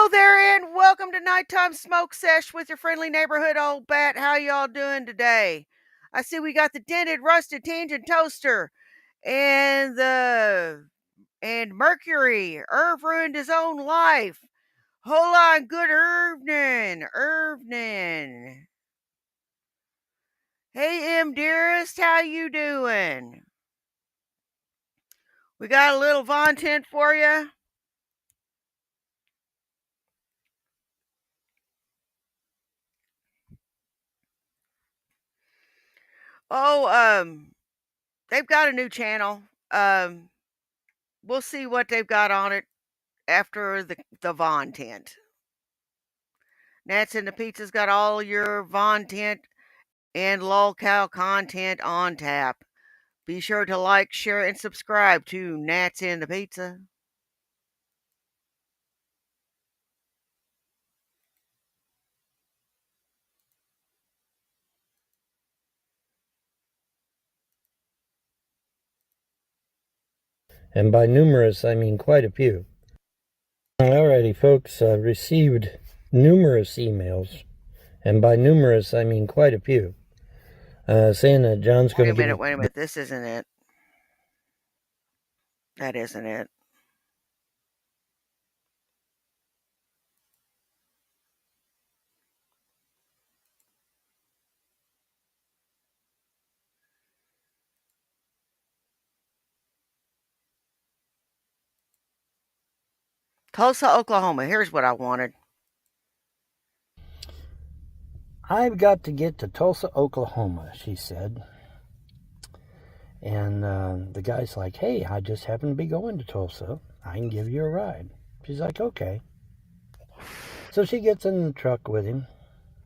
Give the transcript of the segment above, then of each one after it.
Hello there, and welcome to Nighttime Smoke Sesh with your friendly neighborhood old bat. How y'all doing today? I see we got the dented, rusted tangent toaster, and Mercury. Irv ruined his own life. Hold on, good Irvnin. Hey, M dearest, how you doing? We got a little content for you. Oh, they've got a new channel. Um, we'll see what they've got on it after the Von tent. Nats and the Pizza's got all your Von tent and lolcow content on tap. Be sure to like, share, and subscribe to Nats and the Pizza. And by numerous, I mean quite a few. Alrighty, folks, received numerous emails, and by numerous, I mean quite a few, saying that John's going to Wait a minute. This isn't it. That isn't it. Tulsa, Oklahoma. Here's what I wanted. I've got to get to Tulsa, Oklahoma, she said. And the guy's like, hey, I just happen to be going to Tulsa. I can give you a ride. She's like, okay. So she gets in the truck with him.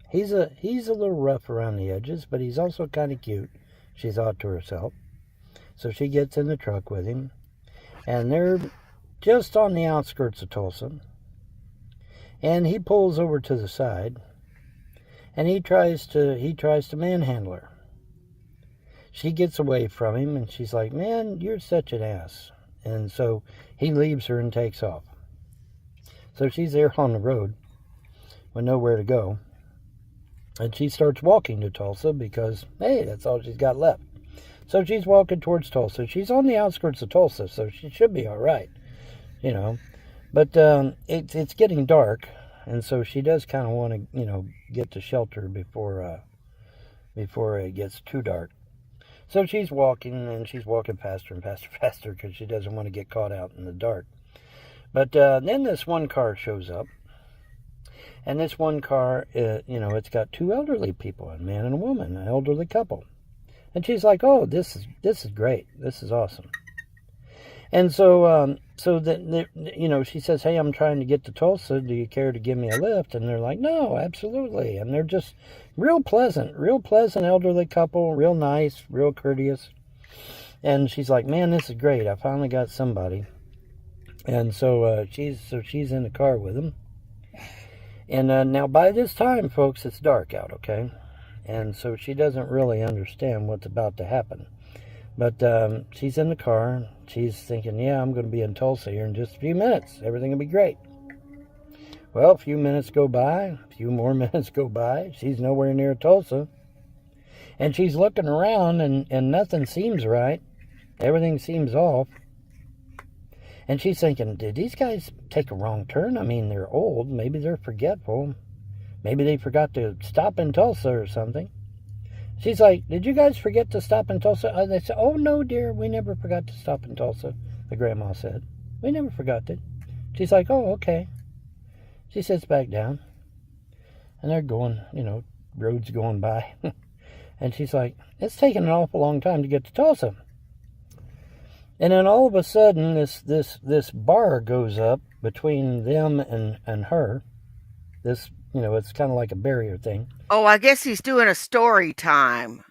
He's a little rough around the edges, but he's also kind of cute, she thought to herself. So she gets in the truck with him, and they're just on the outskirts of Tulsa. And he pulls over to the side, and he tries to manhandle her. She gets away from him, and she's like, man, you're such an ass. And so he leaves her and takes off. So she's there on the road with nowhere to go. And she starts walking to Tulsa because, hey, that's all she's got left. So she's walking towards Tulsa. She's on the outskirts of Tulsa, so she should be all right, you know. But it's getting dark, and so she does kind of want to, get to shelter before it gets too dark. So she's walking, and she's walking faster and faster because she doesn't want to get caught out in the dark. But then this one car shows up, and this one car, it's got two elderly people, a man and a woman, an elderly couple. And she's like, oh, this is great. This is awesome. And so she says, hey, I'm trying to get to Tulsa. Do you care to give me a lift? And they're like, no, absolutely. And they're just real pleasant elderly couple, real nice, real courteous. And she's like, man, this is great. I finally got somebody. And so she's in the car with him. And now by this time, folks, it's dark out, okay? And so she doesn't really understand what's about to happen. But she's in the car. She's thinking, yeah, I'm going to be in Tulsa here in just a few minutes. Everything will be great. Well, a few minutes go by. A few more minutes go by. She's nowhere near Tulsa. And she's looking around, and nothing seems right. Everything seems off. And she's thinking, did these guys take a wrong turn? I mean, they're old. Maybe they're forgetful. Maybe they forgot to stop in Tulsa or something. She's like, did you guys forget to stop in Tulsa? They said, oh, no, dear, we never forgot to stop in Tulsa, the grandma said. We never forgot it. She's like, oh, okay. She sits back down, and they're going, roads going by. And she's like, it's taking an awful long time to get to Tulsa. And then all of a sudden, this bar goes up between them and her. This, it's kind of like a barrier thing. Oh, I guess he's doing a story time.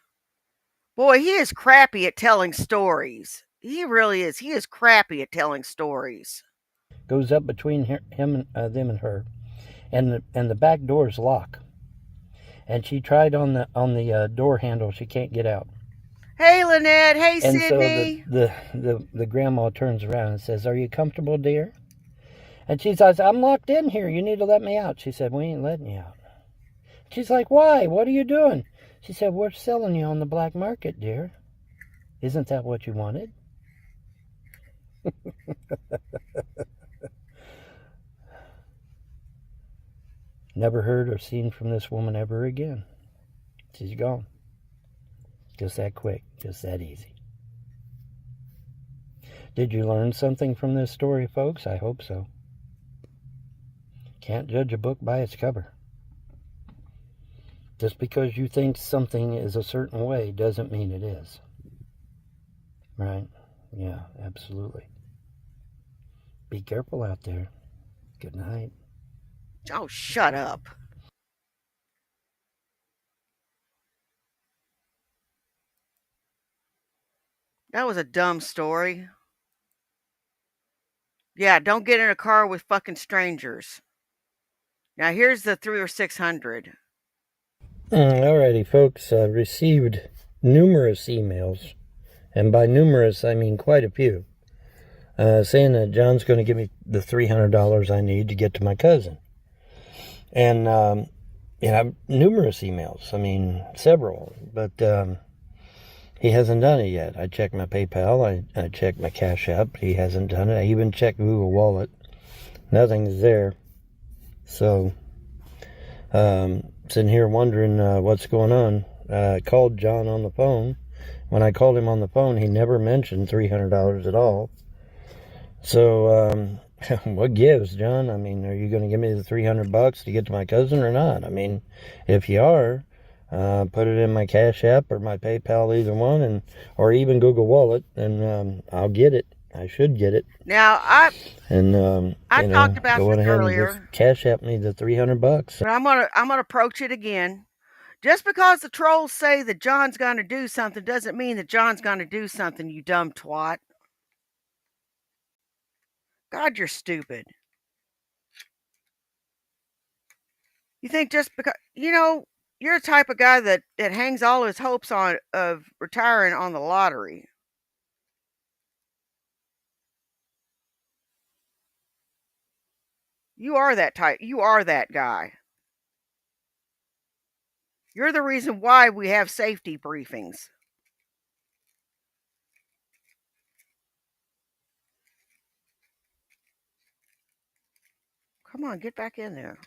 Boy, he is crappy at telling stories. He really is. He is crappy at telling stories. Goes up between them and her, and the back door's locked. And she tried on the door handle. She can't get out. Hey, Lynette. Hey, and Sydney. And so the grandma turns around and says, are you comfortable, dear? And she says, I'm locked in here. You need to let me out. She said, we ain't letting you out. She's like, why? What are you doing? She said, we're selling you on the black market, dear. Isn't that what you wanted? Never heard or seen from this woman ever again. She's gone. Just that quick. Just that easy. Did you learn something from this story, folks? I hope so. Can't judge a book by its cover. Just because you think something is a certain way doesn't mean it is. Right? Yeah, absolutely. Be careful out there. Good night. Oh, shut up. That was a dumb story. Yeah, don't get in a car with fucking strangers. Now here's the 3 or 600. Alrighty, folks. I've received numerous emails, and by numerous I mean quite a few, saying that John's going to give me the $300 I need to get to my cousin. And numerous emails. I mean, several, but he hasn't done it yet. I checked my PayPal. I checked my Cash App. He hasn't done it. I even checked Google Wallet. Nothing's there. So, sitting here wondering what's going on. I called John on the phone. When I called him on the phone, he never mentioned $300 at all. So, what gives, John? I mean, are you going to give me the $300 to get to my cousin or not? I mean, if you are, put it in my Cash App or my PayPal, either one, or even Google Wallet, and I'll get it. I should get it. Now I talked about go on this ahead earlier. and just Cash App me the $300. But I'm gonna approach it again. Just because the trolls say that John's gonna do something doesn't mean that John's gonna do something, you dumb twat. God, you're stupid. You think just because you're the type of guy that hangs all his hopes on of retiring on the lottery. You are that type. You are that guy. You're the reason why we have safety briefings. Come on, get back in there.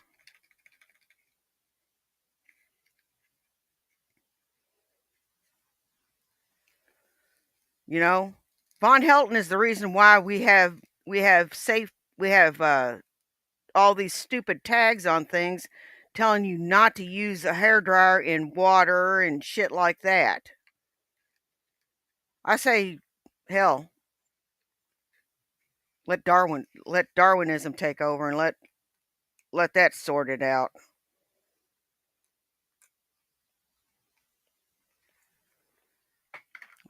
Von Helton is the reason why we have all these stupid tags on things telling you not to use a hairdryer in water and shit like that. I say, hell, let Darwinism take over and let that sort it out.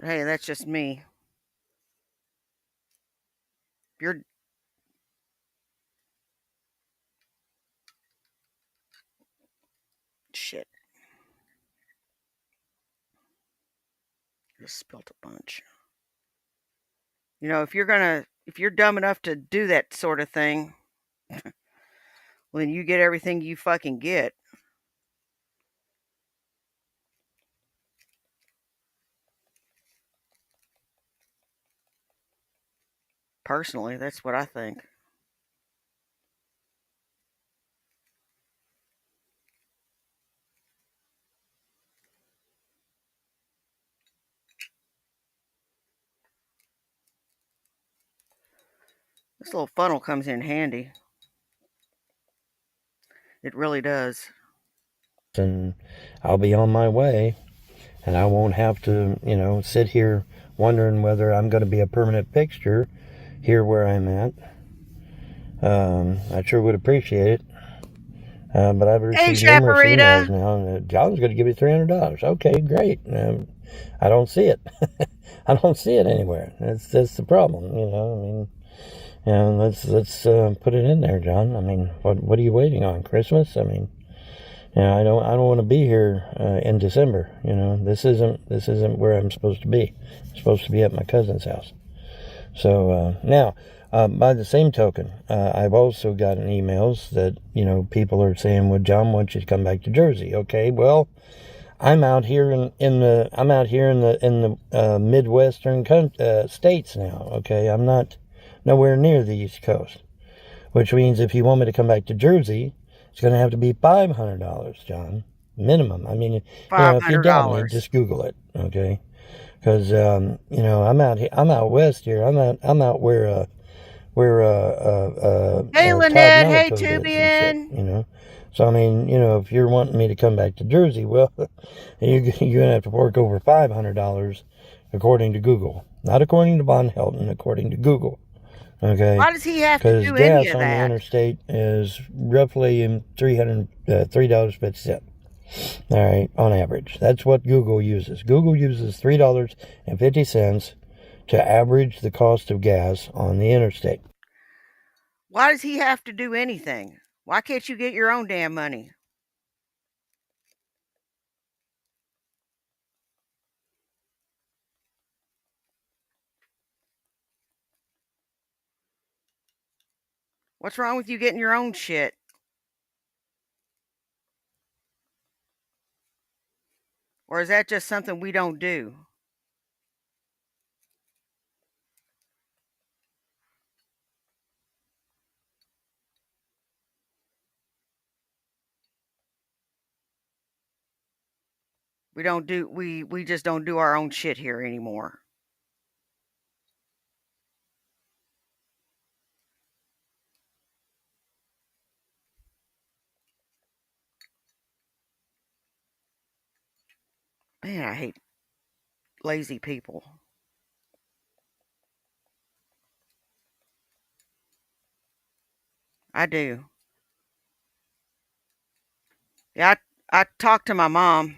Hey, that's just me. You're shit. Just spilt a bunch. If you're dumb enough to do that sort of thing, well, then you get everything you fucking get. Personally, that's what I think. This little funnel comes in handy. It really does. And I'll be on my way, and I won't have to, sit here wondering whether I'm going to be a permanent fixture here where I'm at. I sure would appreciate it. But I've received numerous emails now, and John's going to give me $300. Okay, great. I don't see it. I don't see it anywhere. That's the problem, I mean, let's put it in there, John. I mean, what are you waiting on? Christmas? I mean, I don't want to be here in December. This isn't where I'm supposed to be. I'm supposed to be at my cousin's house. So now, By the same token, I've also gotten emails that, people are saying, well, John wants you to come back to Jersey. Okay, well, I'm out here in the Midwestern states now. Okay, I'm not nowhere near the East Coast, which means if you want me to come back to Jersey, it's going to have to be $500, John, minimum. I mean, if you doubt me, $500. just Google it. Okay, because I'm out here, I'm out west here. I'm out Hey, where Todd Lynette. Hey, Mellicoat is and shit. Tubian. So, I mean, if you're wanting me to come back to Jersey, well, you're going to have to work over $500 according to Google. Not according to Von Helton, according to Google. Okay? Why does he have to Because do any gas of on the that? interstate is roughly $3.50. All right, on average. That's what Google uses. Google uses $3.50 to average the cost of gas on the interstate. Why does he have to do anything? Why can't you get your own damn money? What's wrong with you getting your own shit? Or is that just something we don't do? We just don't do our own shit here anymore. Man, I hate lazy people. I do. Yeah, I talked to my mom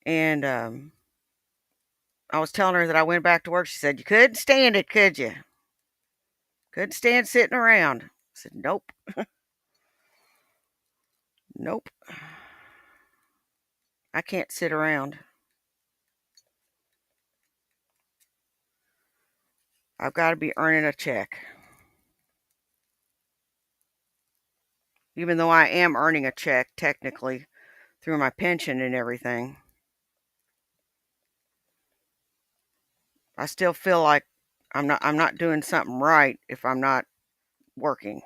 and I was telling her that I went back to work. She said, "You couldn't stand it, could you? Couldn't stand sitting around." I said, "Nope. Nope. I can't sit around. I've got to be earning a check." Even though I am earning a check technically through my pension and everything, I still feel like I'm not doing something right if I'm not working.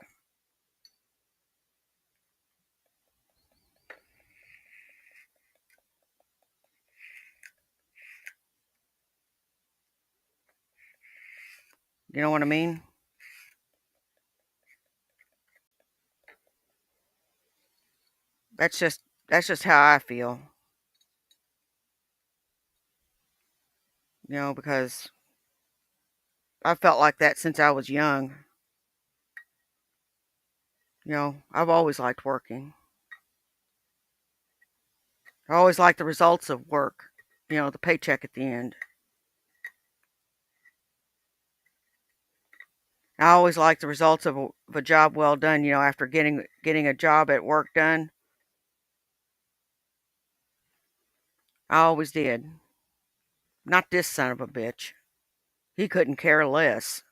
You know what I mean? That's just how I feel. Because I felt like that since I was young. I've always liked working. I always liked the results of work. The paycheck at the end. I always liked the results of a job well done. After getting a job at work done, I always did. Not this son of a bitch. He couldn't care less.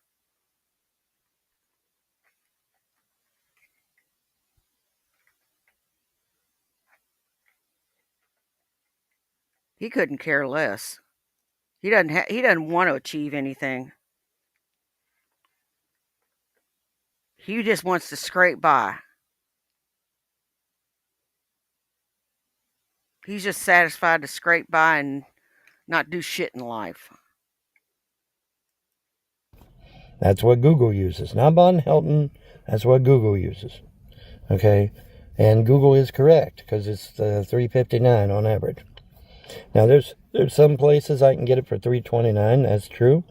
He couldn't care less. He doesn't want to achieve anything. He just wants to scrape by. He's just satisfied to scrape by and not do shit in life. That's what Google uses. Not Von Helton. That's what Google uses. Okay? And Google is correct because it's $3.59 on average. Now, there's some places I can get it for $3.29. That's true.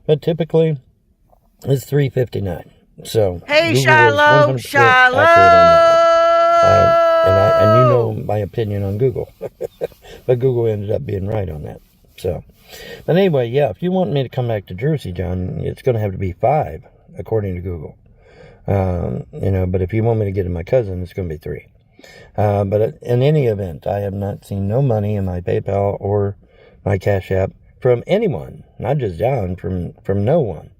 But typically, it's $3.59. So, Hey, Google is Shiloh, 100% accurate on that one. And you know Shiloh. my opinion on Google. But Google ended up being right on that. So, but anyway, yeah, if you want me to come back to Jersey, John, it's going to have to be 5, according to Google. But if you want me to get to my cousin, it's going to be 3. But in any event, I have not seen no money in my PayPal or my Cash App from anyone, not just John, from no one.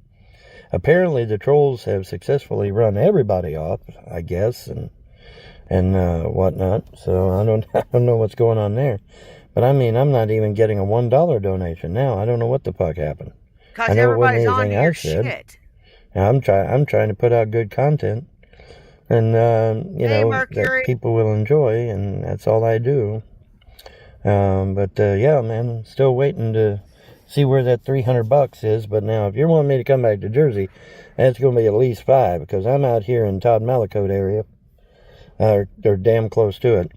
Apparently, the trolls have successfully run everybody off, I guess, and whatnot. So I don't know what's going on there. But I mean, I'm not even getting a $1 donation now. I don't know what the fuck happened. I Because know it wasn't everybody's on anything to I your said. shit. I'm trying to put out good content, and Hey, that Mercury. people will enjoy, and that's all I do. But yeah, man, still waiting to see where that $300 is. But now, if you're wanting me to come back to Jersey, that's going to be at least $5, because I'm out here in Todd Malakote area, or damn close to it.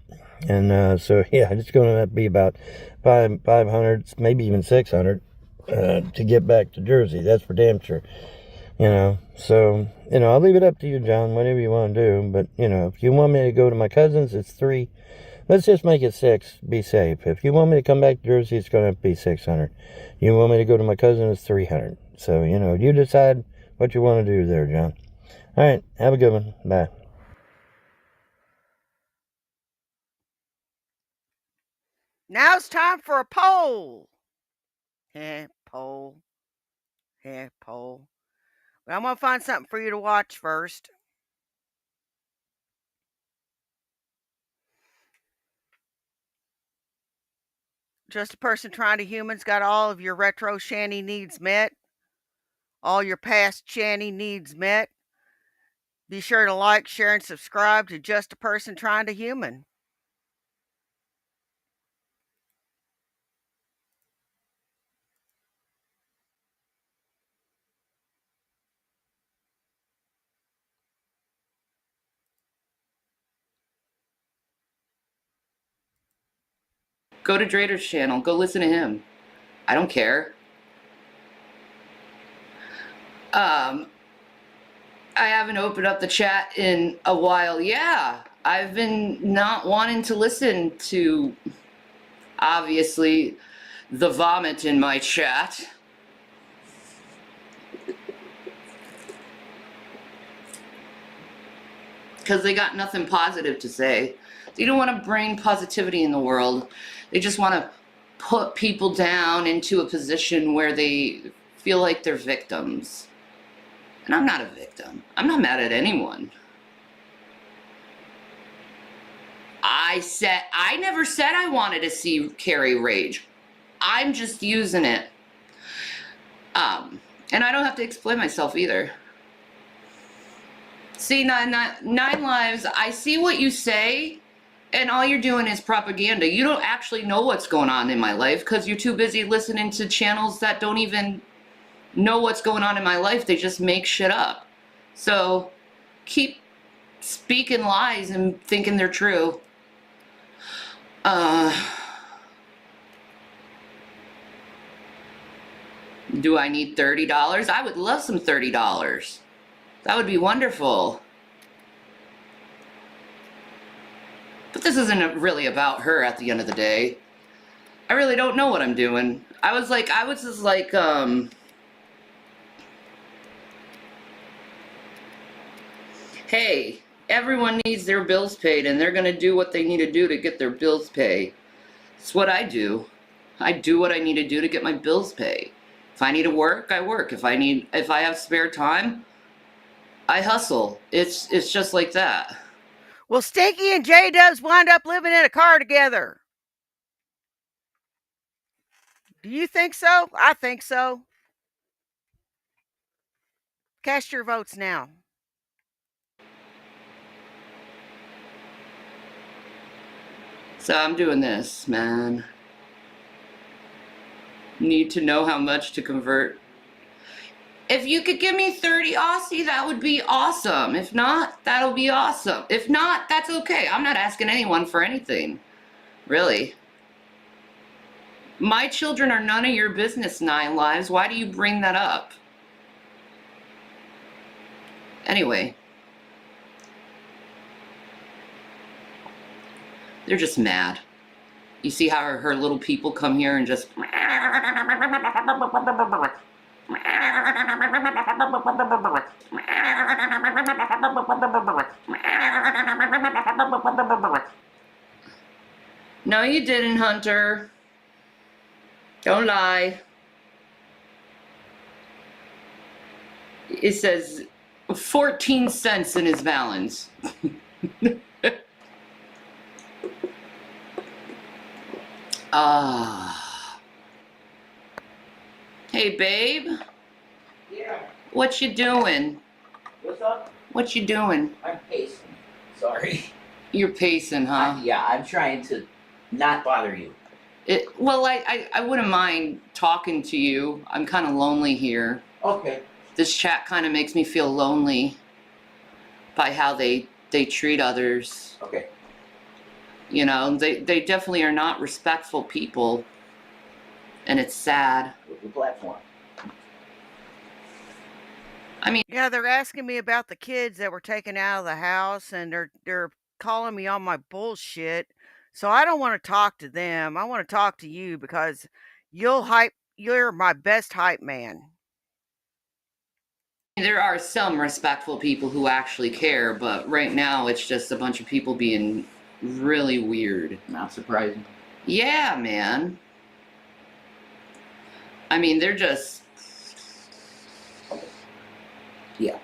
And so yeah, it's going to be about 500, maybe even 600 to get back to Jersey. That's for damn sure. So I'll leave it up to you, John. Whatever you want to do. But if you want me to go to my cousin's, it's 3. Let's just make it 6. Be safe. If you want me to come back to Jersey, it's going to be 600. You want me to go to my cousin, it's 300. So you decide what you want to do there, John. All right. Have a good one. Bye. Now it's time for a poll. Poll. Poll. But I'm going to find something for you to watch first. Just a person trying to human's got all of your retro shanty needs met. All your past shanty needs met. Be sure to like, share, and subscribe to Just a Person Trying to Human. Go to Drader's channel. Go listen to him. I don't care. I haven't opened up the chat in a while. Yeah, I've been not wanting to listen to, obviously, the vomit in my chat. Because they got nothing positive to say. They don't want to bring positivity in the world. They just want to put people down into a position where they feel like they're victims. And I'm not a victim. I'm not mad at anyone. I never said I wanted to see Carrie rage. I'm just using it. And I don't have to explain myself either. See, Nine Lives, I see what you say, and all you're doing is propaganda. You don't actually know what's going on in my life because you're too busy listening to channels that don't even know what's going on in my life. They just make shit up. So keep speaking lies and thinking they're true. Do I need $30? I would love some $30. That would be wonderful. But this isn't really about her at the end of the day. I really don't know what I'm doing. I was just like, hey, everyone needs their bills paid and they're gonna do what they need to do to get their bills paid. It's what I do. I do what I need to do to get my bills paid. If I need to work, I work. If I have spare time, I hustle. It's just like that. Well, Stinky and J-Dubs wind up living in a car together. Do you think so? I think so. Cast your votes now. So I'm doing this, man. Need to know how much to convert. If you could give me 30 Aussie, that would be awesome. If not, that'll be awesome. If not, that's okay. I'm not asking anyone for anything. Really. My children are none of your business, Nine Lives. Why do you bring that up? Anyway. They're just mad. You see how her little people come here and just... No, you didn't, Hunter. Don't lie. It says 14 cents in his balance. Ah. Hey, babe. Yeah. What you doing? What's up? What you doing? I'm pacing. Sorry. You're pacing, huh? Yeah, I'm trying to not bother you. Well, I wouldn't mind talking to you. I'm kind of lonely here. Okay. This chat kind of makes me feel lonely by how they treat others. Okay. You know, they definitely are not respectful people, and it's sad. With the platform. I mean, Yeah, they're asking me about the kids that were taken out of the house, and they're calling me on my bullshit. So I don't want to talk to them. I want to talk to you because you're my best hype man. there are some respectful people who actually care, but right now it's just a bunch of people being really weird. Not surprising. Yeah, man. I mean, they're just. Yeah.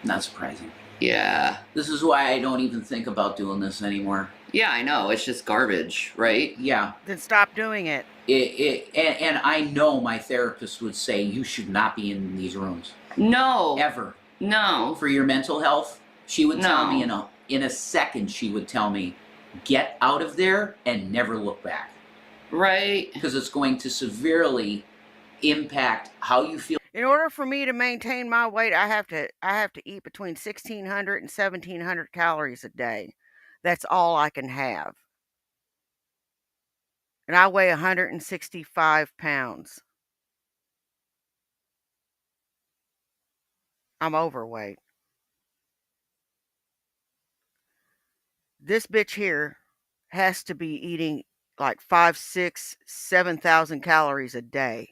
Not surprising. Yeah. This is why I don't even think about doing this anymore. Yeah, I know. It's just garbage, right? Yeah. Then stop doing it. And I know my therapist would say you should not be in these rooms. No. Ever. No. For your mental health. She would tell me No. in a second, she would tell me, get out of there and never look back. Right. Because it's going to severely impact how you feel. In order for me to maintain my weight, I have to eat between 1,600 and 1,700 calories a day. That's all I can have. And I weigh 165 pounds. I'm overweight. This bitch here has to be eating like 5, 6, 7,000 calories a day.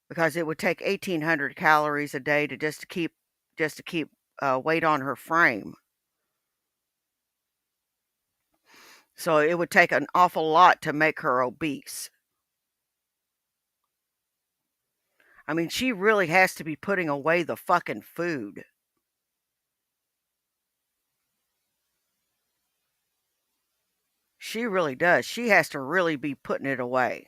Because it would take 1,800 calories a day to just to keep weight on her frame. So it would take an awful lot to make her obese. I mean, she really has to be putting away the fucking food. She really does. She has to really be putting it away.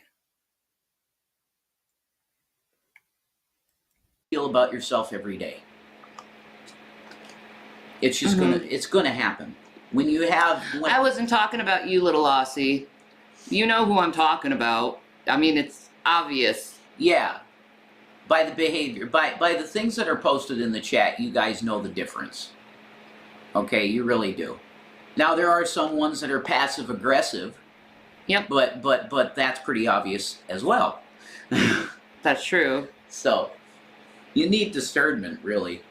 Feel about yourself every day. It's just it's gonna happen. When you have I wasn't talking about you, little Aussie. You know who I'm talking about. I mean, it's obvious. Yeah. By the behavior, by the things that are posted in the chat, you guys know the difference. Okay, you really do. Now there are some ones that are passive aggressive. Yep. But that's pretty obvious as well. That's true. So you need discernment, really.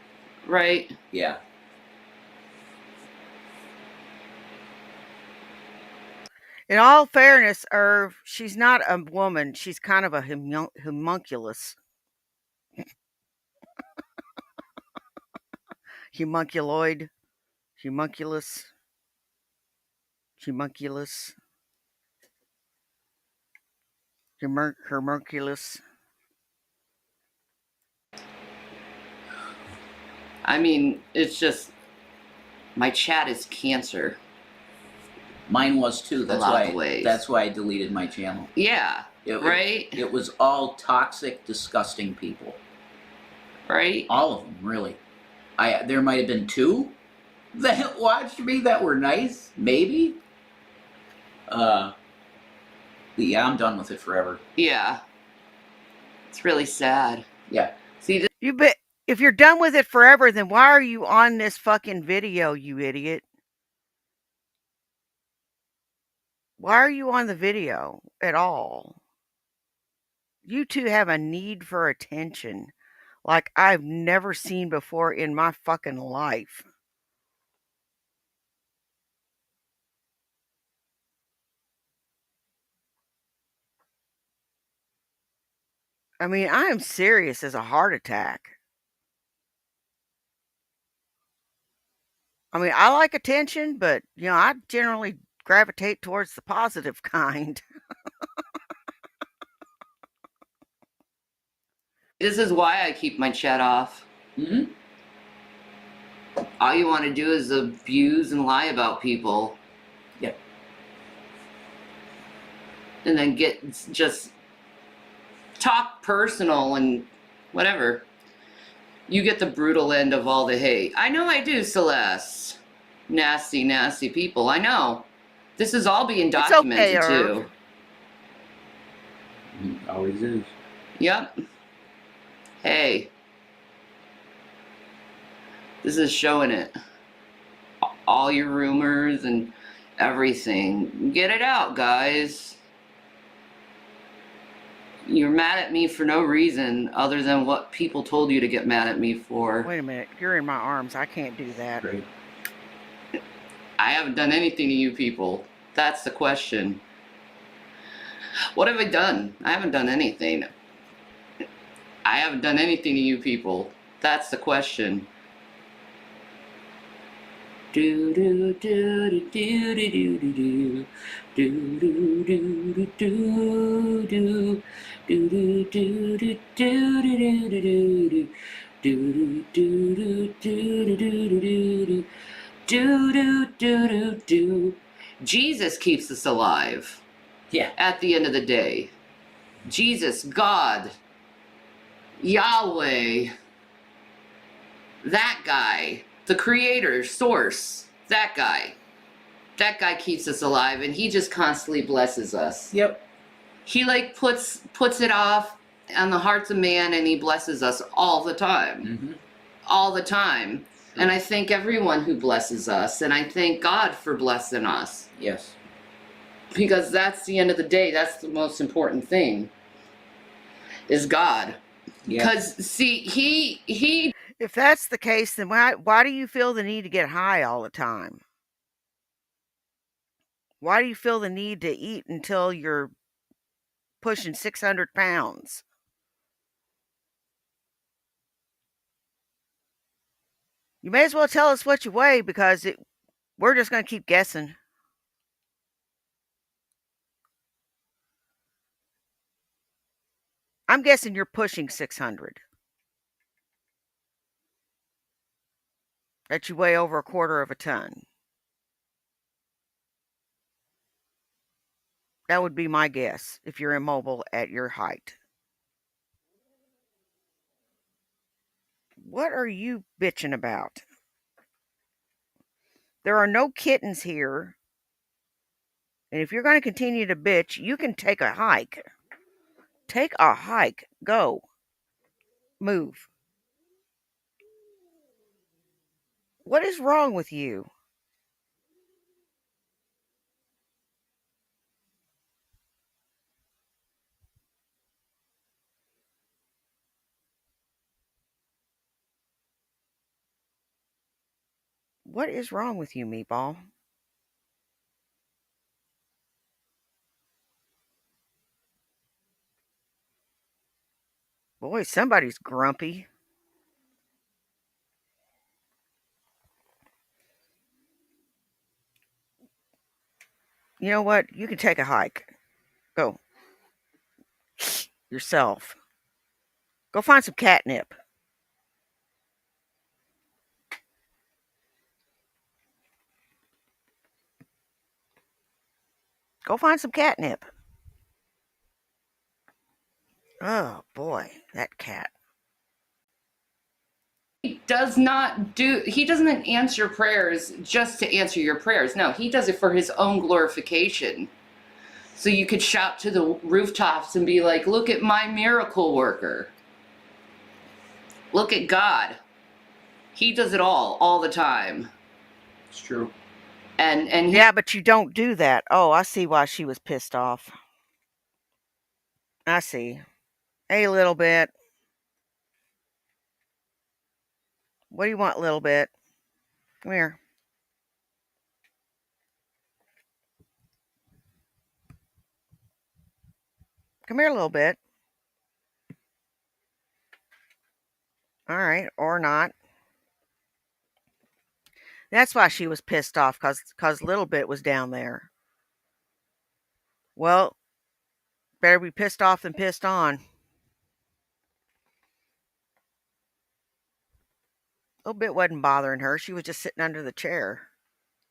Right. Yeah. In all fairness, Irv, she's not a woman. She's kind of a homunculus. Homunculoid. Homunculus. Homunculus. Homunculus. I mean, it's just my chat is cancer. Mine was too. A lot of ways. That's why I deleted my channel. Yeah. Right? It was all toxic, disgusting people. Right? All of them, really. There might have been 2 that watched me that were nice, maybe. But yeah, I'm done with it forever. Yeah. It's really sad. Yeah. See, if you're done with it forever, then why are you on this fucking video, you idiot? Why are you on the video at all? You two have a need for attention like I've never seen before in my fucking life. I mean, I am serious as a heart attack. I mean, I like attention, but, I generally gravitate towards the positive kind. This is why I keep my chat off. Mm-hmm. All you want to do is abuse and lie about people. Yeah. And then just talk personal and whatever. You get the brutal end of all the hate. I know I do, Celeste. Nasty, nasty people. I know. This is all being documented, okay, Irv. too. Always is. Yep. Hey. This is showing it. All your rumors and everything. Get it out, guys. You're mad at me for no reason other than what people told you to get mad at me for. Wait a minute. You're in my arms. I can't do that. Great. I haven't done anything to you people. That's the question. What have I done? I haven't done anything. I haven't done anything to you people. That's the question. Do do do do do do do do do do do do do do do do do do do do. Jesus keeps us alive. Yeah. At the end of the day, Jesus, God, Yahweh, that guy, the creator, source, that guy keeps us alive, and he just constantly blesses us. Yep. He like puts it off on the hearts of man, and he blesses us all the time. Mm-hmm. All the time. And I thank everyone who blesses us, and I thank God for blessing us. Yes. Because that's the end of the day, that's the most important thing, is God. Because, see, he... If that's the case, then why do you feel the need to get high all the time? Why do you feel the need to eat until you're pushing 600 pounds? You may as well tell us what you weigh, because we're just going to keep guessing. I'm guessing you're pushing 600. That you weigh over a quarter of a ton. That would be my guess if you're immobile at your height. What are you bitching about? There are no kittens here. And if you're going to continue to bitch, you can take a hike. Take a hike. Go. Move. What is wrong with you? What is wrong with you, Meatball? Boy, somebody's grumpy. You know what? You can take a hike. Go. Yourself. Go find some catnip. Go find some catnip. Oh, boy. That cat. He doesn't answer prayers just to answer your prayers. No, he does it for his own glorification. So you could shout to the rooftops and be like, look at my miracle worker. Look at God. He does it all the time. It's true. And Yeah, but you don't do that. Oh, I see why she was pissed off. I see. A little bit. What do you want, little bit? Come here. Come here a little bit. All right, or not. That's why she was pissed off, cause little bit was down there. Well, better be pissed off than pissed on. little bit wasn't bothering her. She was just sitting under the chair.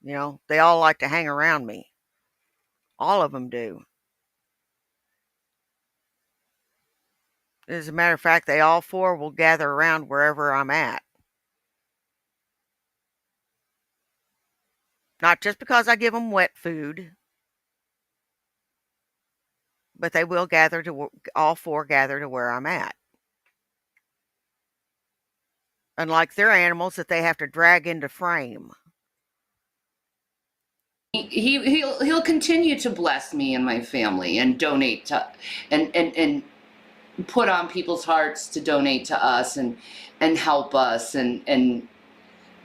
You know, they all like to hang around me. All of them do. As a matter of fact, they all four will gather around wherever I'm at. Not just because I give them wet food, but they will gather to all four gather to where I'm at. Unlike their animals that they have to drag into frame. He'll continue to bless me and my family and donate to and put on people's hearts to donate to us and help us and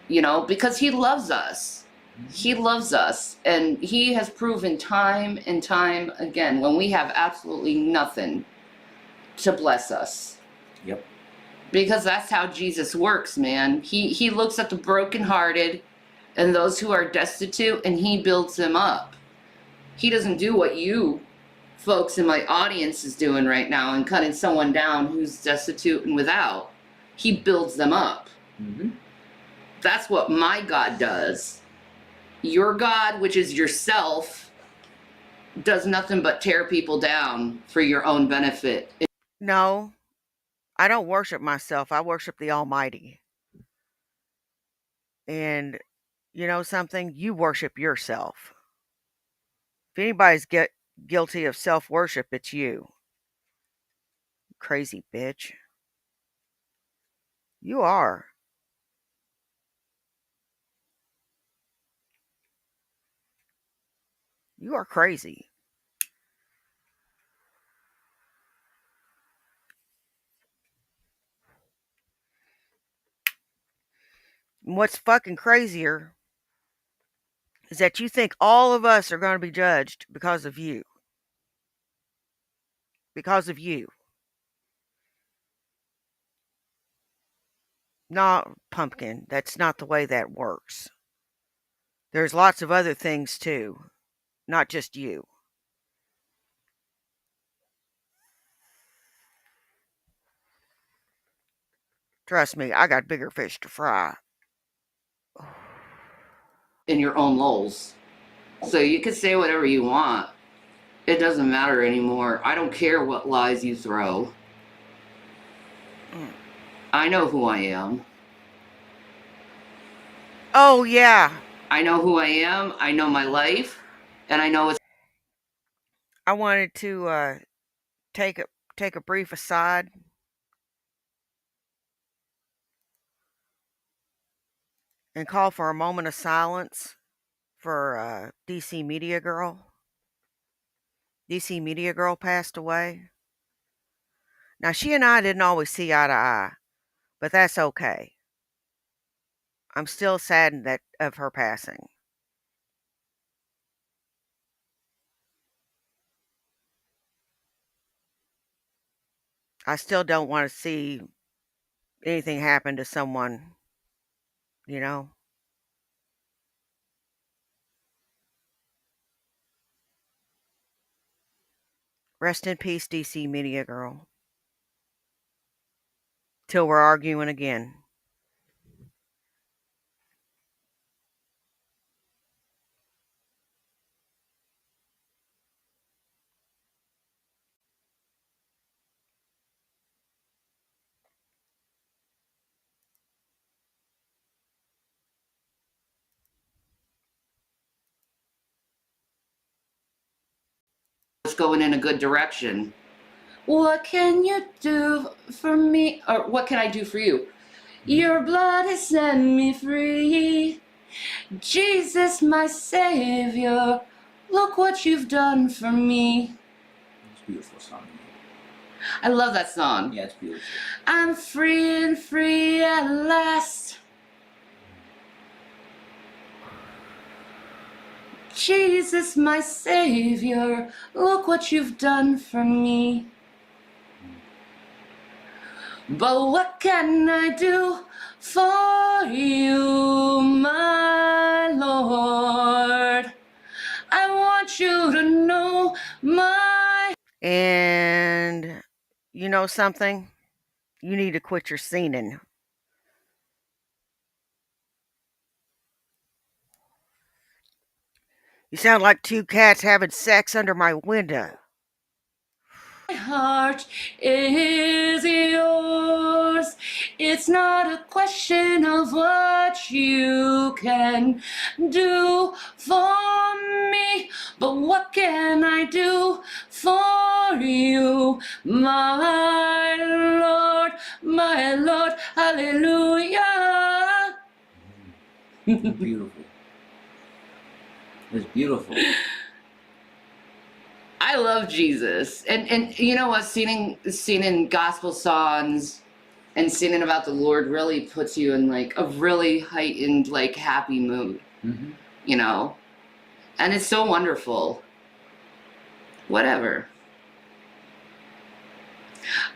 you know, because he loves us. He loves us, and he has proven time and time again when we have absolutely nothing to bless us. Yep. Because that's how Jesus works, man. He looks at the brokenhearted and those who are destitute, and he builds them up. He doesn't do what you folks in my audience is doing right now and cutting someone down who's destitute and without. He builds them up. Mm-hmm. That's what my God does. Your God, which is yourself, does nothing but tear people down for your own benefit. No, I don't worship myself. I worship the Almighty. And you know something? You worship yourself. If anybody's guilty of self-worship, it's you. Crazy bitch. You are. You are crazy. And what's fucking crazier is that you think all of us are going to be judged because of you. Because of you. No, pumpkin, that's not the way that works. There's lots of other things too, not just you. Trust me, I got bigger fish to fry. In your own lols. So you can say whatever you want. It doesn't matter anymore. I don't care what lies you throw. I know who I am. Oh, yeah. I know who I am. I know my life. And I know it's. I wanted to take a brief aside. And call for a moment of silence for DC Media Girl. DC Media Girl passed away. Now, she and I didn't always see eye to eye, but that's okay. I'm still saddened of her passing. I still don't want to see anything happen to someone, you know? Rest in peace, DC Media Girl. Till we're arguing again. Going in a good direction. What can you do for me? Or what can I do for you? Your blood has set me free. Jesus, my Savior, look what you've done for me. It's a beautiful song. I love that song. Yeah, it's beautiful. I'm free and free at last. Jesus, my Savior, look what you've done for me. But what can I do for you, my Lord? I want you to know my... And you know something? You need to quit your singing. You sound like two cats having sex under my window. My heart is yours. It's not a question of what you can do for me, but what can I do for you, my Lord, hallelujah. Beautiful. It's beautiful. I love Jesus, and you know what? Singing gospel songs and singing about the Lord really puts you in like a really heightened, like happy mood. Mm-hmm. You know, and it's so wonderful. Whatever.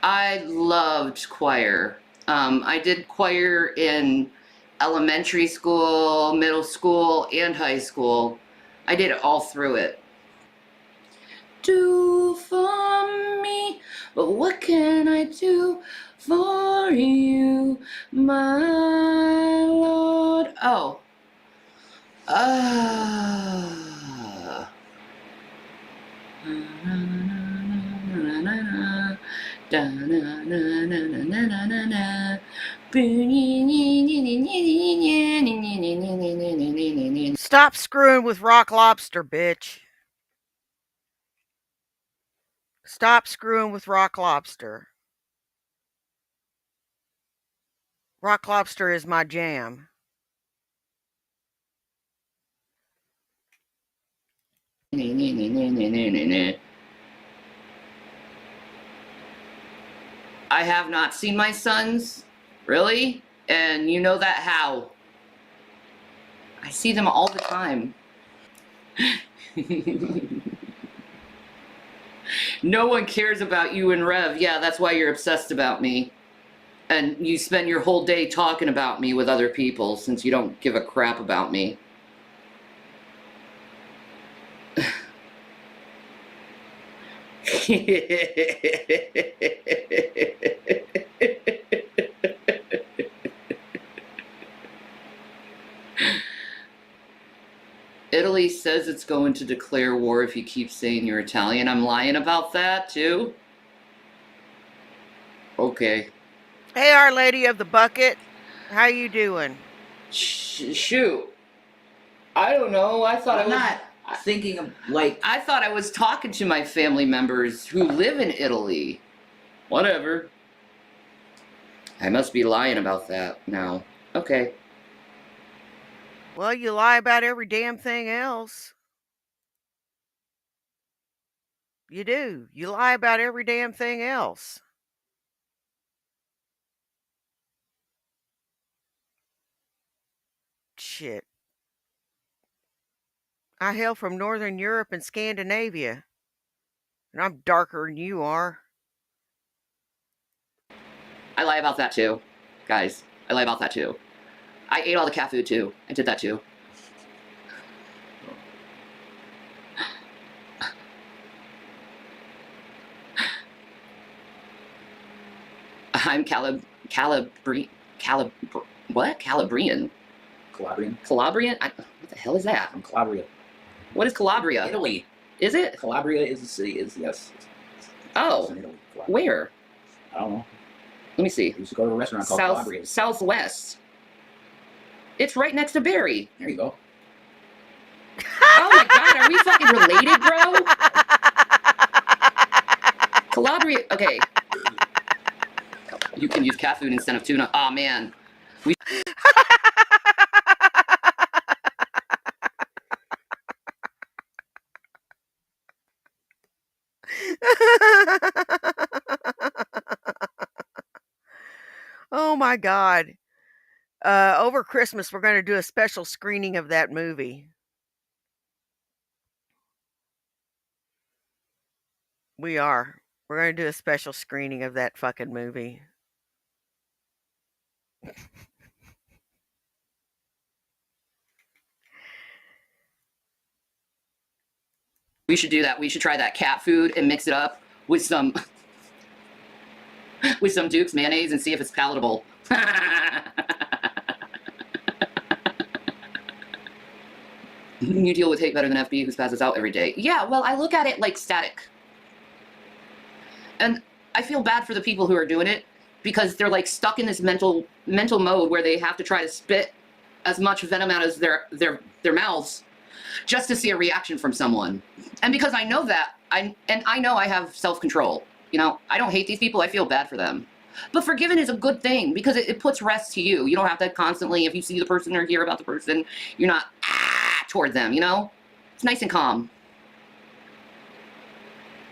I loved choir. I did choir in elementary school, middle school, and high school. I did it all through it. Do for me, but what can I do for you, my Lord? Oh. Stop screwing with Rock Lobster, bitch. Stop screwing with Rock Lobster. Rock Lobster is my jam. I have not seen my sons, really, and you know that how. I see them all the time. No one cares about you and Rev. Yeah, that's why you're obsessed about me. And you spend your whole day talking about me with other people since you don't give a crap about me. Italy says it's going to declare war if you keep saying you're Italian. I'm lying about that, too? Okay. Hey, Our Lady of the Bucket. How you doing? Shoot. I don't know. I thought I'm I was... not thinking of, like... I thought I was talking to my family members who live in Italy. Whatever. I must be lying about that now. Okay. Well, you lie about every damn thing else. You do. You lie about every damn thing else. Shit. I hail from Northern Europe and Scandinavia. And I'm darker than you are. I lie about that too. Guys, I lie about that too. I ate all the cat food too. I did that too. I'm what? Calabrian. Calabrian. Calabrian? What the hell is that? I'm Calabria. What is Calabria? Italy. Is it? Calabria is a city, yes. Oh. It's in Italy. Where? I don't know. Let me see. We used to go to a restaurant called Calabria. Southwest. It's right next to Barry. There you go. Oh my god, are we fucking related, bro? Calabria, okay. You can use cat food instead of tuna. Aw, man. Oh my God. Over Christmas, we're going to do a special screening of that movie. We are. We're going to do a special screening of that fucking movie. We should do that. We should try that cat food and mix it up with some with some Duke's mayonnaise and see if it's palatable. You deal with hate better than FB, who passes out every day. Yeah, well, I look at it like static. And I feel bad for the people who are doing it because they're like stuck in this mental mode where they have to try to spit as much venom out as their mouths just to see a reaction from someone. And because I know that, I know I have self-control. You know, I don't hate these people. I feel bad for them. But forgiving is a good thing because it puts rest to you. You don't have to constantly, if you see the person or hear about the person, you're not toward them, you know? It's nice and calm.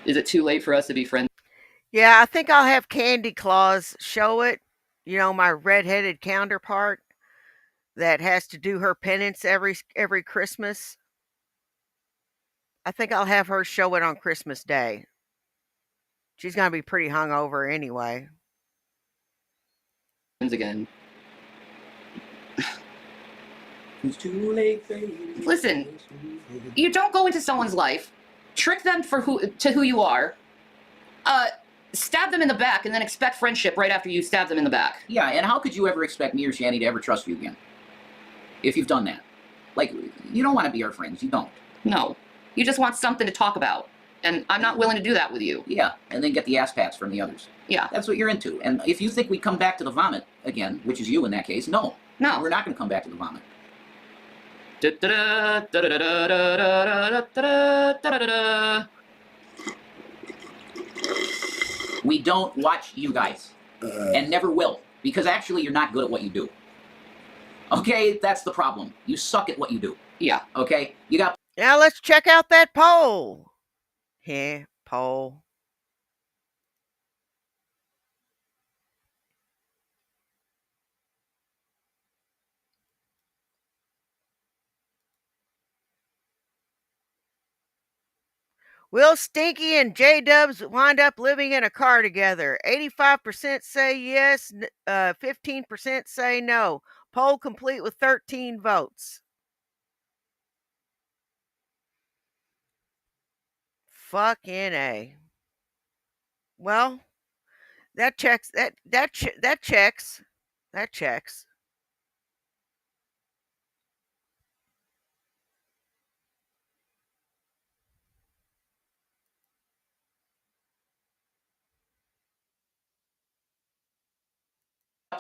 Is it too late for us to be friends? Yeah, I think I'll have Candy Claus show it. You know, my redheaded counterpart that has to do her penance every Christmas. I think I'll have her show it on Christmas Day. She's gonna be pretty hungover anyway. Again. It's too late, baby. Listen, you don't go into someone's life, trick them for who you are, stab them in the back, and then expect friendship right after you stab them in the back. Yeah, and how could you ever expect me or Shanny to ever trust you again? If you've done that. Like, you don't want to be our friends. You don't. No. You just want something to talk about. And I'm not willing to do that with you. Yeah, and then get the ass pats from the others. Yeah. That's what you're into. And if you think we come back to the vomit again, which is you in that case, no. No. We're not going to come back to the vomit. We don't watch you guys. And never will. Because actually you're not good at what you do. Okay, that's the problem. You suck at what you do. Yeah. Okay? You got... Now let's check out that poll. Yeah, poll. Will Stinky and J Dubs wind up living in a car together? 85% say yes, 15% say no. Poll complete with 13 votes. Fucking A. Well, that checks. That checks. That checks.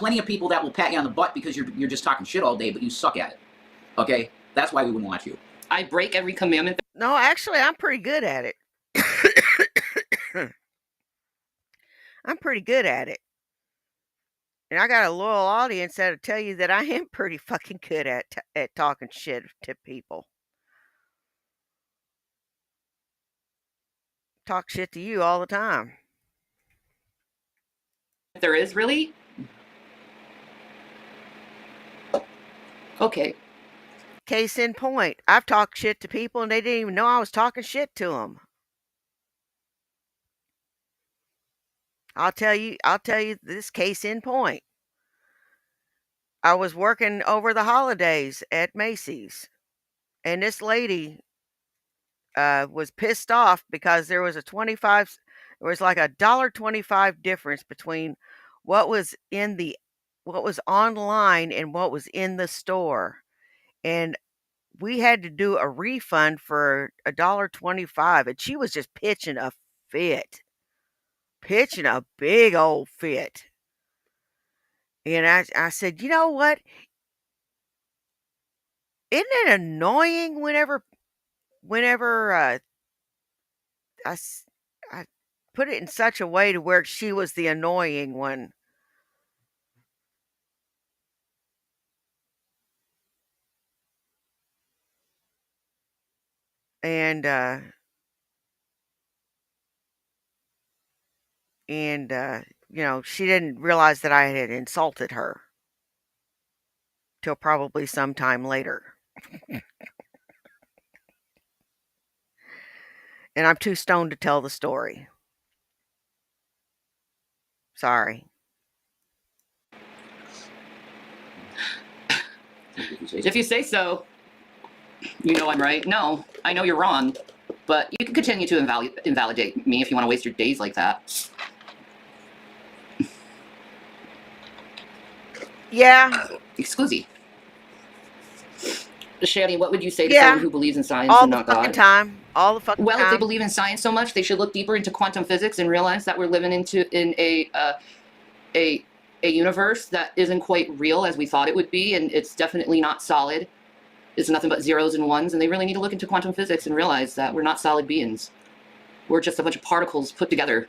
plenty of people that will pat you on the butt because you're just talking shit all day, but you suck at it. Okay? That's why we wouldn't watch you. I break every commandment. No, actually, I'm pretty good at it. I'm pretty good at it. And I got a loyal audience that'll tell you that I am pretty fucking good at talking shit to people. Talk shit to you all the time. There is really? Okay. Case in point, I've talked shit to people and they didn't even know I was talking shit to them. I'll tell you this case in point. I was working over the holidays at Macy's, and this lady was pissed off because there was like a $1.25 difference between what was online and what was in the store. And we had to do a refund for $1.25, and she was just pitching a fit. Pitching a big old fit. And I said, you know what? Isn't it annoying whenever I put it in such a way to where she was the annoying one? And she didn't realize that I had insulted her till probably sometime later. And I'm too stoned to tell the story. Sorry. If you say so, you know I'm right. No, I know you're wrong, but you can continue to invalidate me if you want to waste your days like that. Yeah. Excuse me. Shanny, what would you say to Yeah. someone who believes in science All and the not fucking God? time. All the fucking Well, if they time. believe in science so much, they should look deeper into quantum physics and realize that we're living in a universe that isn't quite real as we thought it would be, and it's definitely not solid. It's nothing but zeros and ones, and they really need to look into quantum physics and realize that we're not solid beings. We're just a bunch of particles put together.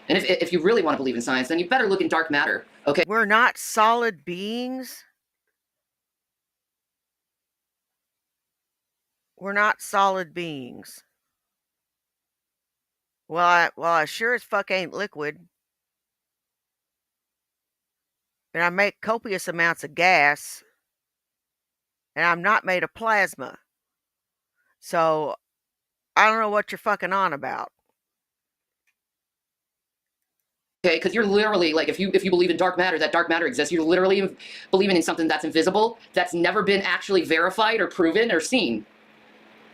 And if you really want to believe in science, then you better look in dark matter, okay? We're not solid beings. We're not solid beings. Well, I sure as fuck ain't liquid. And I make copious amounts of gas. And I'm not made of plasma. So I don't know what you're fucking on about. Okay, because you're literally like, if you believe in dark matter, that dark matter exists. You're literally believing in something that's invisible, that's never been actually verified or proven or seen.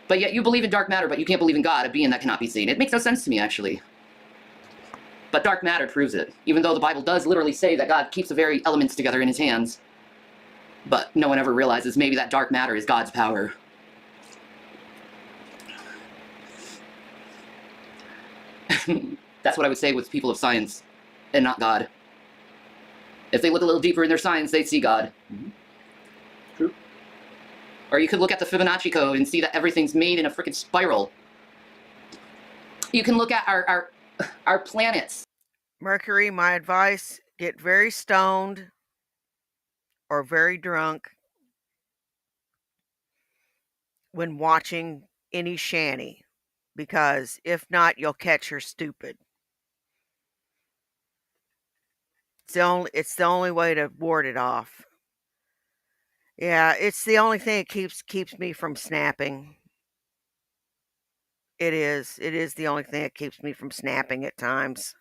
But yet you believe in dark matter, but you can't believe in God, a being that cannot be seen. It makes no sense to me, actually. But dark matter proves it, even though the Bible does literally say that God keeps the very elements together in his hands. But no one ever realizes maybe that dark matter is God's power. That's what I would say with people of science and not God. If they look a little deeper in their science, they'd see God. Mm-hmm. True. Or you could look at the Fibonacci code and see that everything's made in a freaking spiral. You can look at our planets. Mercury, my advice, get very stoned or very drunk when watching any shanty. Because if not, you'll catch her stupid. It's the only way to ward it off. Yeah, it's the only thing that keeps me from snapping. It is. It is the only thing that keeps me from snapping at times.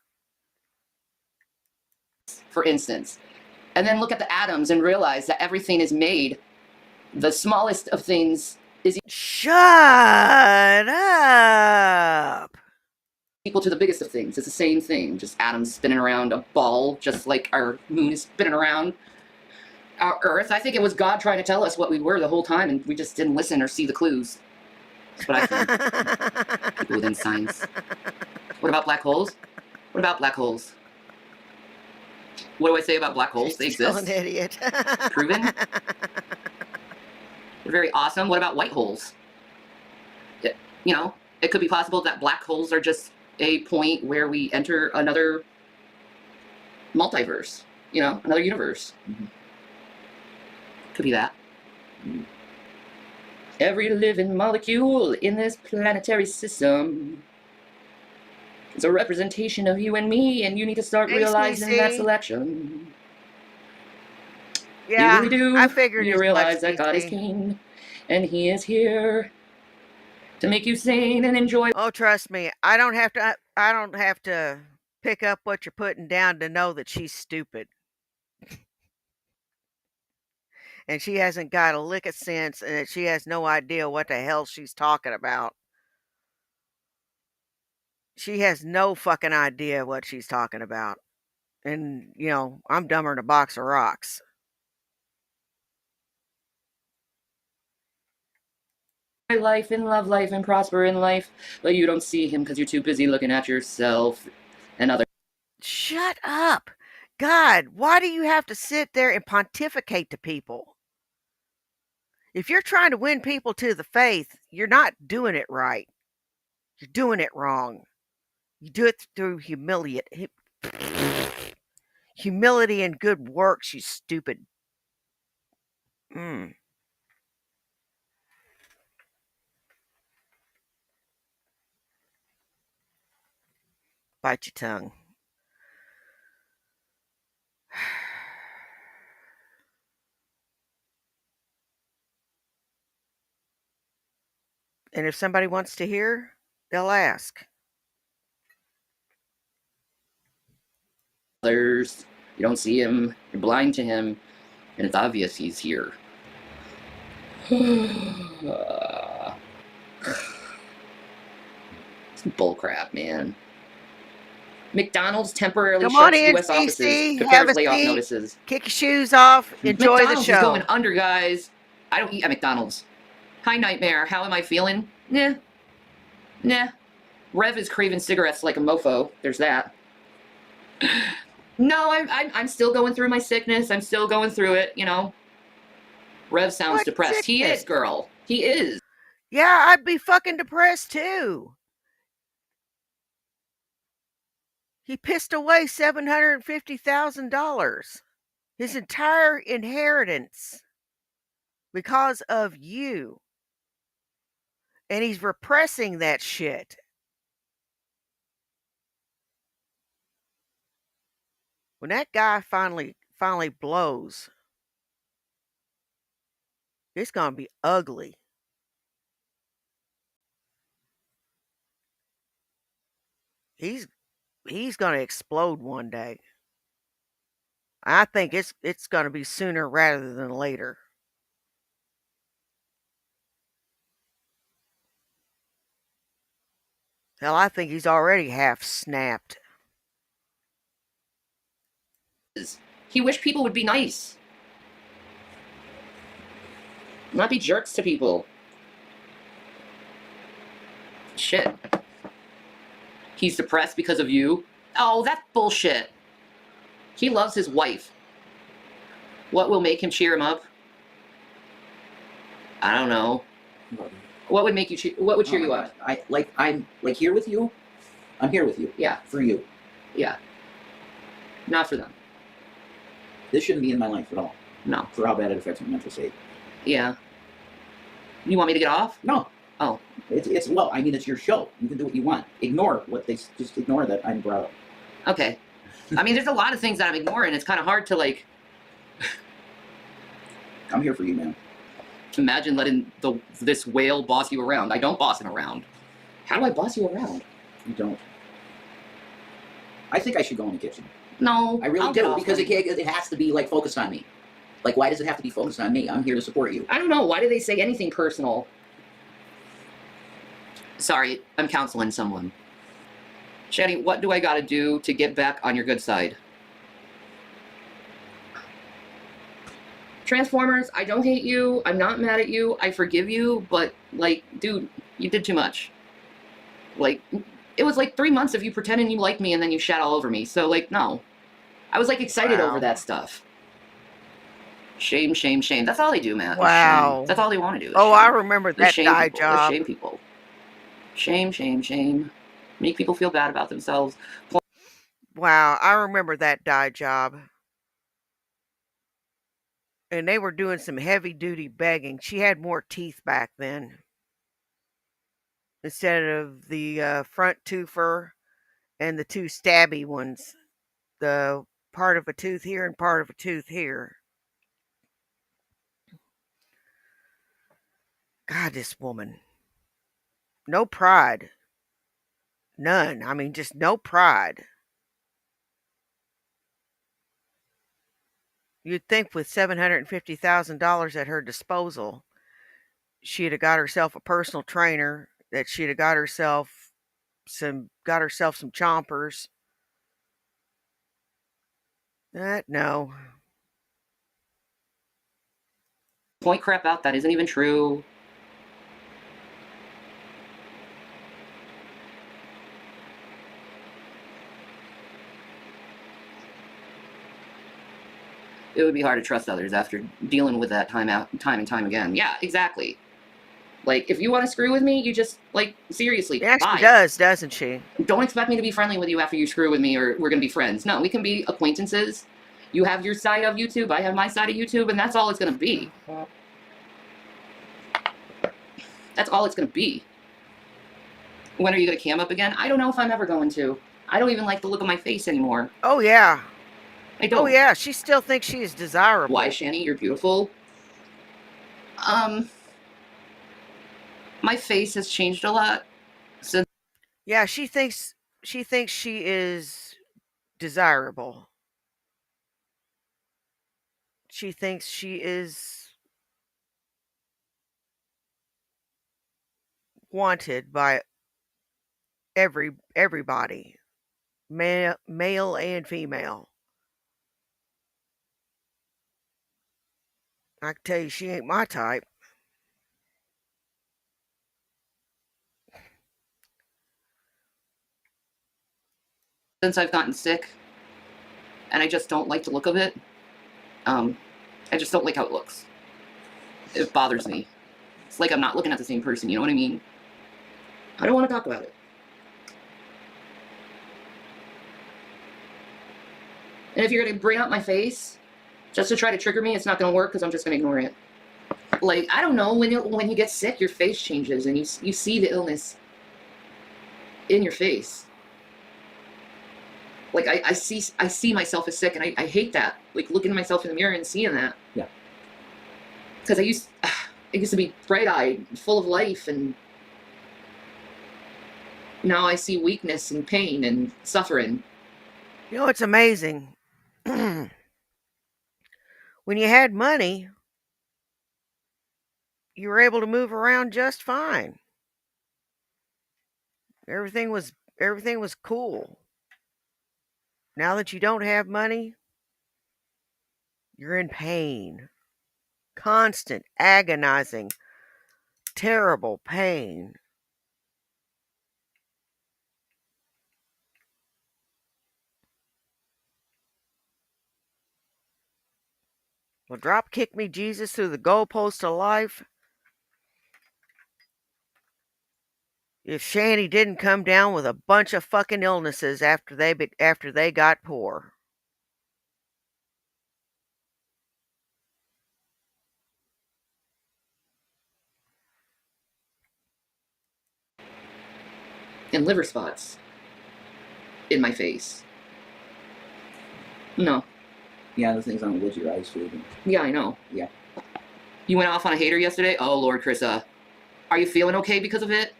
For instance. And then look at the atoms and realize that everything is made. The smallest of things is Shut up! equal to the biggest of things. It's the same thing, just atoms spinning around a ball, just like our moon is spinning around our Earth. I think it was God trying to tell us what we were the whole time, and we just didn't listen or see the clues. That's what I think. People within science. What about black holes? What about black holes? What do I say about black holes? They Still exist. an idiot. Proven. They're very awesome. What about white holes? You know, it could be possible that black holes are just a point where we enter another multiverse, you know, another universe. Mm-hmm. Could be that. Mm-hmm. Every living molecule in this planetary system is a representation of you and me, and you need to start realizing that selection. Yeah, you really do. I figured you realize that God is king, and he is here to make you sing and enjoy. Oh, trust me, I don't have to pick up what you're putting down to know that she's stupid. And she hasn't got a lick of sense, and that she has no idea what the hell she's talking about. She has no fucking idea what she's talking about. And, you know, I'm dumber than a box of rocks. Life and love life and prosper in life, but you don't see him because you're too busy looking at yourself and others. Shut up. God, why do you have to sit there and pontificate to people? If you're trying to win people to the faith, you're not doing it right. You're doing it wrong. You do it through humility and good works, you stupid. Bite your tongue. And if somebody wants to hear, they'll ask. Others, you don't see him, you're blind to him, and it's obvious he's here. It's bullcrap, man. McDonald's temporarily Come on shuts in, U.S. offices CC. to Have prepare a layoff seat. notices. Kick your shoes off. Enjoy McDonald's the is show. going under, guys. I don't eat at McDonald's. Hi, Nightmare. How am I feeling? Nah. Nah. Rev is craving cigarettes like a mofo. There's that. No, I'm still going through my sickness. I'm still going through it, you know. Rev sounds What depressed. He sickness? is, girl. He is. Yeah, I'd be fucking depressed too. He pissed away $750,000. His entire inheritance because of you. And he's repressing that shit. When that guy finally blows, it's going to be ugly. He's going to explode one day. I think it's going to be sooner rather than later. Hell, I think he's already half snapped. He wished people would be nice. Not be jerks to people. Shit. He's depressed because of you. Oh, that's bullshit. He loves his wife. What will make him cheer him up? I don't know. What would make you cheer? What would cheer you up? I'm here with you. I'm here with you. Yeah. For you. Yeah. Not for them. This shouldn't be in my life at all. No. For how bad it affects my mental state. Yeah. You want me to get off? No. Oh. It's well, I mean, it's your show. You can do what you want. Ignore what they just ignore that I'm brought up. Okay. I mean, there's a lot of things that I'm ignoring. It's kind of hard to like. I'm here for you, man. Imagine letting this whale boss you around. I don't boss him around. How do I boss you around? You don't. I think I should go in the kitchen. No, I really do, because it has to be like focused on me. Like, why does it have to be focused on me? I'm here to support you. I don't know. Why do they say anything personal? Sorry, I'm counseling someone. Shani, what do I gotta do to get back on your good side? Transformers, I don't hate you. I'm not mad at you. I forgive you, but, like, dude, you did too much. Like, it was like 3 months of you pretending you liked me and then you shat all over me. So, like, no. I was, like, excited over that stuff. Shame, shame, shame. That's all they do, man. Wow. Shame. That's all they want to do. Oh, shame. I remember that dye They job. shame people. Shame, shame, shame. Make people feel bad about themselves. Wow, I remember that dye job. And they were doing some heavy duty begging. She had more teeth back then. Instead of the front twofer and the two stabby ones. The part of a tooth here and part of a tooth here. God, this woman. No pride. None. I mean, just no pride. You'd think with $750,000 at her disposal, she'd have got herself a personal trainer, that she'd have got herself some chompers. No. Point crap out. That isn't even true. It would be hard to trust others after dealing with that time and time again. Yeah, exactly. Like, if you want to screw with me, you just, like, seriously, Yeah, bye. she does, doesn't she? Don't expect me to be friendly with you after you screw with me or we're going to be friends. No, we can be acquaintances. You have your side of YouTube, I have my side of YouTube, and that's all it's going to be. That's all it's going to be. When are you going to cam up again? I don't know if I'm ever going to. I don't even like the look of my face anymore. Oh, yeah. I don't. Oh, yeah, she still thinks she is desirable. Why, Shani? You're beautiful. My face has changed a lot since. Yeah, she thinks she is desirable. She thinks she is wanted by everybody, male and female. I can tell you she ain't my type. since I've gotten sick, and I just don't like the look of it. I just don't like how it looks. It bothers me. It's like I'm not looking at the same person, you know what I mean? I don't want to talk about it. And if you're going to bring out my face just to try to trigger me, it's not going to work because I'm just going to ignore it. Like, I don't know, when you get sick, your face changes and you see the illness in your face. Like, I see myself as sick, and I hate that. Like, looking at myself in the mirror and seeing that. Yeah. Because I used to be bright-eyed, full of life, and now I see weakness and pain and suffering. You know, it's amazing. When you had money, you were able to move around just fine. Everything was cool. Now that you don't have money, you're in pain. Constant, agonizing, terrible pain. Well, drop kick me, Jesus, through the goalpost of life. If Shanny didn't come down with a bunch of fucking illnesses after they got poor. And liver spots in my face. No. Yeah, the things on the lid of your eyes fading. Yeah, I know. Yeah. You went off on a hater yesterday? Oh, Lord, Krissa. Are you feeling okay because of it?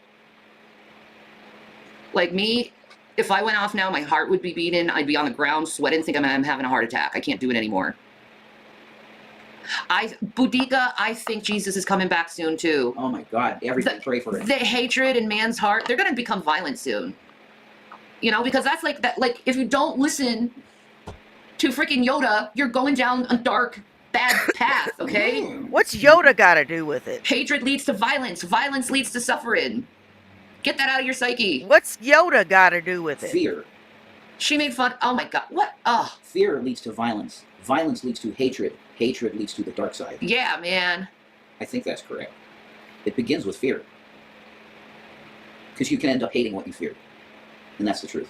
Like me, if I went off now, my heart would be beating. I'd be on the ground sweating, thinking I'm having a heart attack. I can't do it anymore. Boudica, I think Jesus is coming back soon, too. Oh my God, everybody pray for it. The hatred in man's heart, they're going to become violent soon. You know, because that's like that. Like, if you don't listen to freaking Yoda, you're going down a dark, bad path, okay? What's Yoda got to do with it? Hatred leads to violence. Violence leads to suffering. Get that out of your psyche. What's Yoda got to do with it? Fear. She made fun. Oh my God. What? Oh. Fear leads to violence. Violence leads to hatred. Hatred leads to the dark side. Yeah, man. I think that's correct. It begins with fear. Because you can end up hating what you fear. And that's the truth.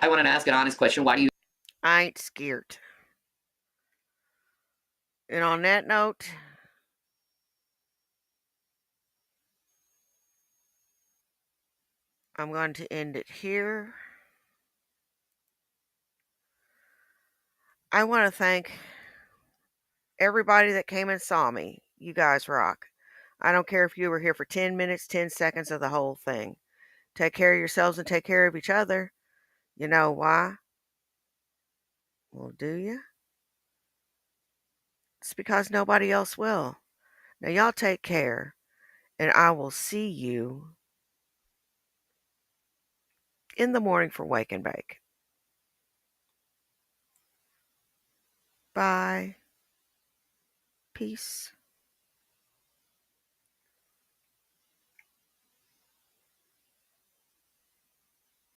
I wanted to ask an honest question. Why do you... I ain't scared. And on that note, I'm going to end it here. I want to thank everybody that came and saw me. You guys rock. I don't care if you were here for 10 minutes, 10 seconds of the whole thing. Take care of yourselves and take care of each other. You know why? Well, do you? It's because nobody else will. Now, y'all take care, and I will see you in the morning for Wake and Bake. Bye. Peace.